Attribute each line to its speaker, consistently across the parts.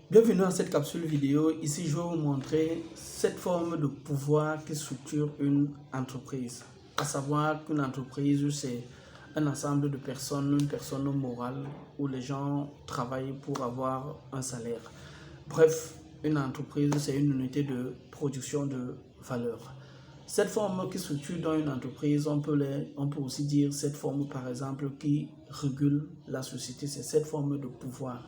Speaker 1: Bienvenue à cette capsule vidéo. Ici, je vais vous montrer cette forme de pouvoir qui structure une entreprise. À savoir qu'une entreprise, c'est un ensemble de personnes, une personne morale où les gens travaillent pour avoir un salaire. Bref, une entreprise, c'est une unité de production de valeur. Cette forme qui structure dans une entreprise, on peut aussi dire cette forme, par exemple, qui régule la société, c'est cette forme de pouvoir.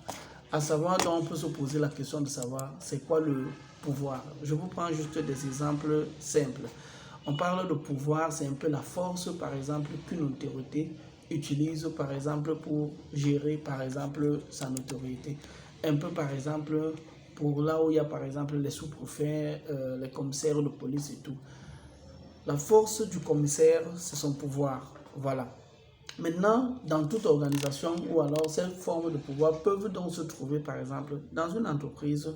Speaker 1: À savoir, donc, on peut se poser la question de savoir c'est quoi le pouvoir. Je vous prends juste des exemples simples. On parle de pouvoir, c'est un peu la force, par exemple, qu'une autorité utilise, par exemple, pour gérer, par exemple, sa notoriété. Un peu, par exemple, pour là où il y a, par exemple, les sous-préfets, les commissaires de police et tout. La force du commissaire, c'est son pouvoir. Voilà. Maintenant, dans toute organisation ou alors ces formes de pouvoir peuvent donc se trouver, par exemple, dans une entreprise,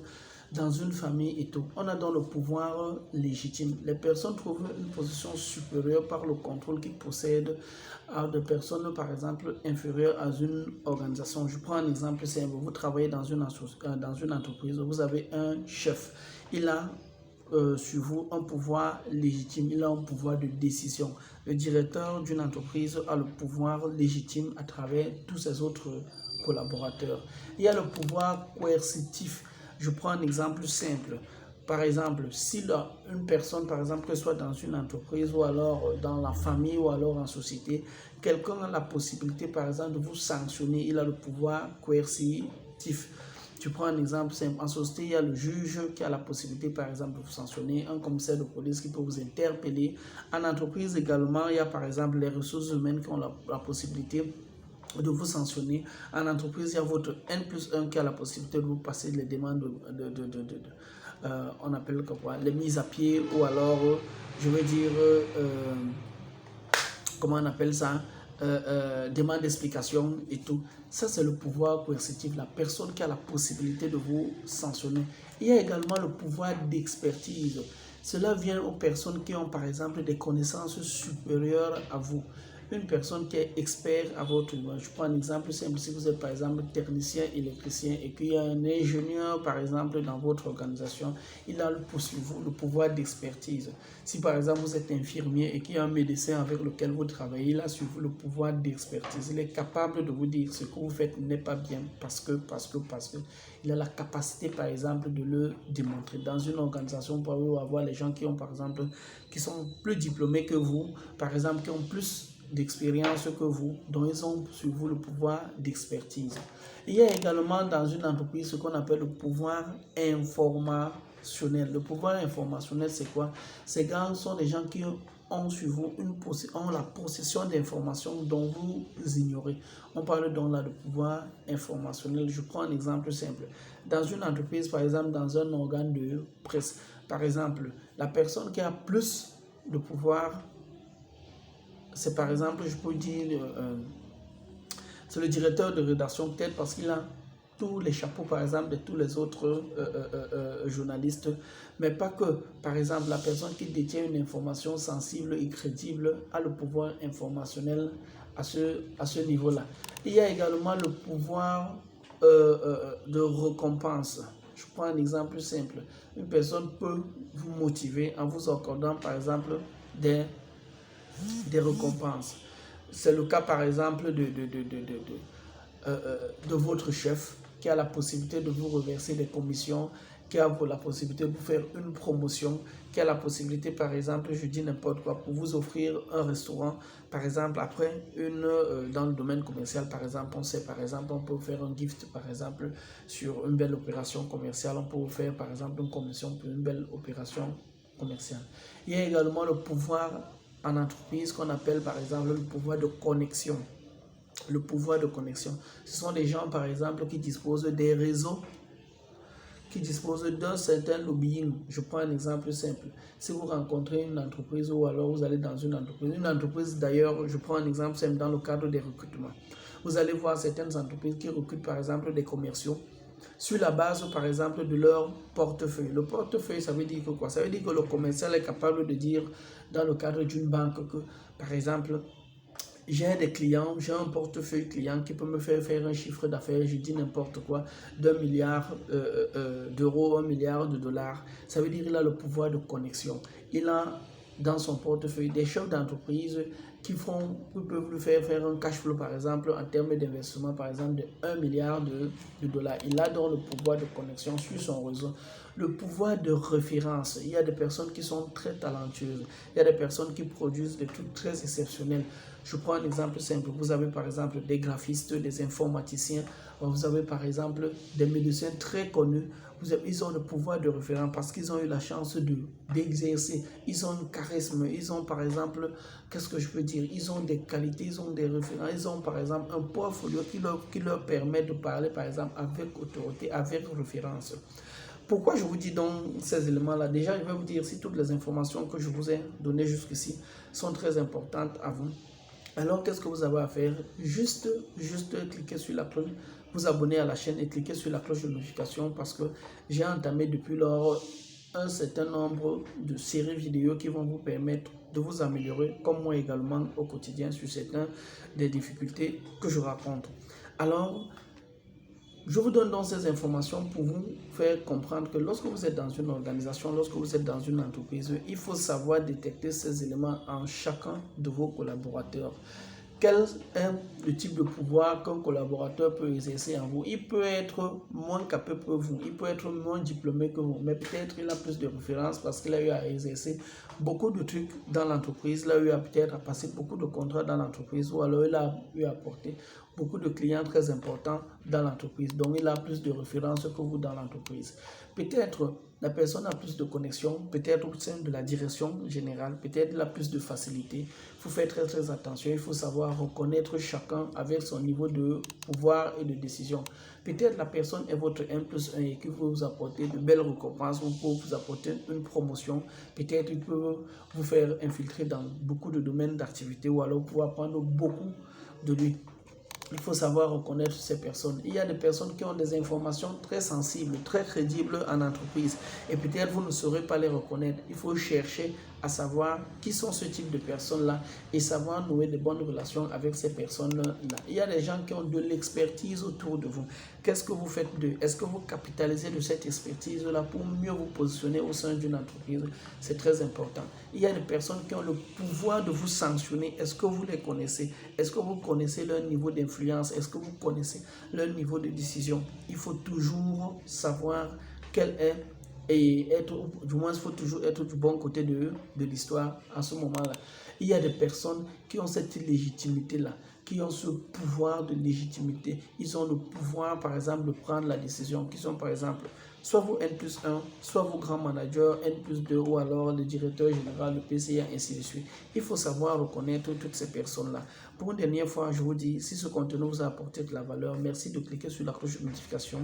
Speaker 1: dans une famille et tout. On a donc le pouvoir légitime. Les personnes trouvent une position supérieure par le contrôle qu'ils possèdent à des personnes, par exemple, inférieures à une organisation. Je prends un exemple simple. Vous travaillez dans une entreprise, vous avez un chef. Il a sur vous un pouvoir légitime, il a un pouvoir de décision. Le directeur d'une entreprise a le pouvoir légitime à travers tous ses autres collaborateurs. Il y a le pouvoir coercitif. Je prends un exemple simple. Par exemple, si une personne, par exemple, que ce soit dans une entreprise ou alors dans la famille ou alors en société, quelqu'un a la possibilité, par exemple, de vous sanctionner, il a le pouvoir coercitif. Tu prends un exemple simple. En société, il y a le juge qui a la possibilité, par exemple, de vous sanctionner, un commissaire de police qui peut vous interpeller. En entreprise également, il y a, par exemple, les ressources humaines qui ont la possibilité de vous sanctionner. En entreprise, il y a votre N+1 qui a la possibilité de vous passer les demandes on appelle quoi, les mises à pied ou alors, je veux dire, comment on appelle ça, demande d'explication et tout. Ça, c'est le pouvoir coercitif, la personne qui a la possibilité de vous sanctionner. Il y a également le pouvoir d'expertise. Cela vient aux personnes qui ont, par exemple, des connaissances supérieures à vous. Une personne qui est expert à votre niveau. Je prends un exemple simple. Si vous êtes, par exemple, technicien, électricien et qu'il y a un ingénieur, par exemple, dans votre organisation, il a le pouvoir d'expertise. Si, par exemple, vous êtes infirmier et qu'il y a un médecin avec lequel vous travaillez, il a sur vous le pouvoir d'expertise. Il est capable de vous dire ce que vous faites n'est pas bien parce que. Il a la capacité, par exemple, de le démontrer. Dans une organisation, vous pouvez avoir les gens qui ont, par exemple, qui sont plus diplômés que vous, par exemple, qui ont plus d'expérience que vous, dont ils ont sur vous le pouvoir d'expertise. Il y a également dans une entreprise ce qu'on appelle le pouvoir informationnel. Le pouvoir informationnel, c'est quoi? Ces gens sont des gens qui ont sur vous ont la possession d'informations dont vous ignorez. On parle donc là de pouvoir informationnel. Je prends un exemple simple. Dans une entreprise, par exemple, dans un organe de presse, par exemple, la personne qui a plus de pouvoir, c'est par exemple, je peux dire, c'est le directeur de rédaction, peut-être parce qu'il a tous les chapeaux, par exemple, de tous les autres journalistes, mais pas que. Par exemple, la personne qui détient une information sensible et crédible a le pouvoir informationnel à ce niveau-là. Il y a également le pouvoir de récompense. Je prends un exemple simple. Une personne peut vous motiver en vous accordant, par exemple, des récompenses. C'est le cas, par exemple, de votre chef qui a la possibilité de vous reverser des commissions, qui a la possibilité de vous faire une promotion, qui a la possibilité, par exemple, je dis n'importe quoi, pour vous offrir un restaurant, par exemple, après dans le domaine commercial, par exemple, on sait, par exemple, on peut faire un gift, par exemple, sur une belle opération commerciale, on peut vous faire, par exemple, une commission pour une belle opération commerciale. Il y a également le pouvoir en entreprise qu'on appelle, par exemple, le pouvoir de connexion. Le pouvoir de connexion. Ce sont des gens, par exemple, qui disposent des réseaux, qui disposent d'un certain lobbying. Je prends un exemple simple. Si vous rencontrez une entreprise ou alors vous allez dans une entreprise d'ailleurs, je prends un exemple simple dans le cadre des recrutements. Vous allez voir certaines entreprises qui recrutent, par exemple, des commerciaux sur la base, par exemple, de leur portefeuille. Le portefeuille, ça veut dire que quoi? Ça veut dire que le commercial est capable de dire, dans le cadre d'une banque, que, par exemple, J'ai des clients, j'ai un portefeuille client qui peut me faire un chiffre d'affaires, je dis n'importe quoi, d'1 milliard d'euros, 1 milliard de dollars. Ça veut dire qu'il a le pouvoir de connexion. Il a dans son portefeuille des chefs d'entreprise qui peuvent lui faire un cash flow, par exemple, en termes d'investissement, par exemple, de 1 milliard de dollars. Il a donc le pouvoir de connexion sur son réseau, le pouvoir de référence. Il y a des personnes qui sont très talentueuses, il y a des personnes qui produisent des trucs très exceptionnels. Je prends un exemple simple. Vous avez par exemple des graphistes, des informaticiens, vous avez par exemple des médecins très connus. Ils ont le pouvoir de référence parce qu'ils ont eu la chance d'exercer. Ils ont un charisme, ils ont par exemple, qu'est-ce que je peux dire, ils ont des qualités, ils ont des références, ils ont par exemple un portfolio qui leur permet de parler par exemple avec autorité, avec référence. Pourquoi je vous dis donc ces éléments-là? Déjà, je vais vous dire si toutes les informations que je vous ai données jusqu'ici sont très importantes à vous. Alors, qu'est-ce que vous avez à faire? Juste cliquer sur la cloche, vous abonner à la chaîne et cliquer sur la cloche de notification parce que j'ai entamé depuis lors un certain nombre de séries vidéo qui vont vous permettre de vous améliorer, comme moi également au quotidien sur certaines des difficultés que je rencontre. Alors, je vous donne donc ces informations pour vous faire comprendre que lorsque vous êtes dans une organisation, lorsque vous êtes dans une entreprise, il faut savoir détecter ces éléments en chacun de vos collaborateurs. Quel est le type de pouvoir qu'un collaborateur peut exercer en vous? Il peut être moins capé que vous, il peut être moins diplômé que vous, mais peut-être il a plus de références parce qu'il a eu à exercer beaucoup de trucs dans l'entreprise, il a eu à peut-être à passer beaucoup de contrats dans l'entreprise ou alors il a eu à porter beaucoup de clients très importants dans l'entreprise. Donc, il a plus de références que vous dans l'entreprise. Peut-être la personne a plus de connexion, peut-être au sein de la direction générale, peut-être il a plus de facilité. Il faut faire très attention, il faut savoir reconnaître chacun avec son niveau de pouvoir et de décision. Peut-être la personne est votre 1+1 et qui peut vous apporter de belles récompenses ou peut vous apporter une promotion. Peut-être il peut vous faire infiltrer dans beaucoup de domaines d'activité ou alors pouvoir apprendre beaucoup de lui. Il faut savoir reconnaître ces personnes. Il y a des personnes qui ont des informations très sensibles, très crédibles en entreprise. Et peut-être vous ne saurez pas les reconnaître. Il faut chercher à savoir qui sont ce type de personnes-là et savoir nouer de bonnes relations avec ces personnes-là. Il y a des gens qui ont de l'expertise autour de vous. Qu'est-ce que vous faites d'eux? Est-ce que vous capitalisez de cette expertise-là pour mieux vous positionner au sein d'une entreprise? C'est très important. Il y a des personnes qui ont le pouvoir de vous sanctionner. Est-ce que vous les connaissez? Est-ce que vous connaissez leur niveau d'influence? Est-ce que vous connaissez leur niveau de décision? Il faut toujours savoir quel est et être, du moins il faut toujours être du bon côté de l'histoire en ce moment-là. Il y a des personnes qui ont cette légitimité-là, qui ont ce pouvoir de légitimité. Ils ont le pouvoir, par exemple, de prendre la décision, qui sont, par exemple, soit vous N+1, soit vos grands managers N+2, ou alors le directeur général, le PCA, ainsi de suite. Il faut savoir reconnaître toutes ces personnes-là. Pour une dernière fois, je vous dis, si ce contenu vous a apporté de la valeur, merci de cliquer sur la cloche de notification.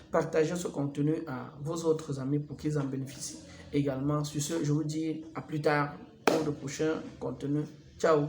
Speaker 1: Partagez ce contenu à vos autres amis pour qu'ils en bénéficient également. Sur ce, je vous dis à plus tard pour le prochain contenu. Ciao!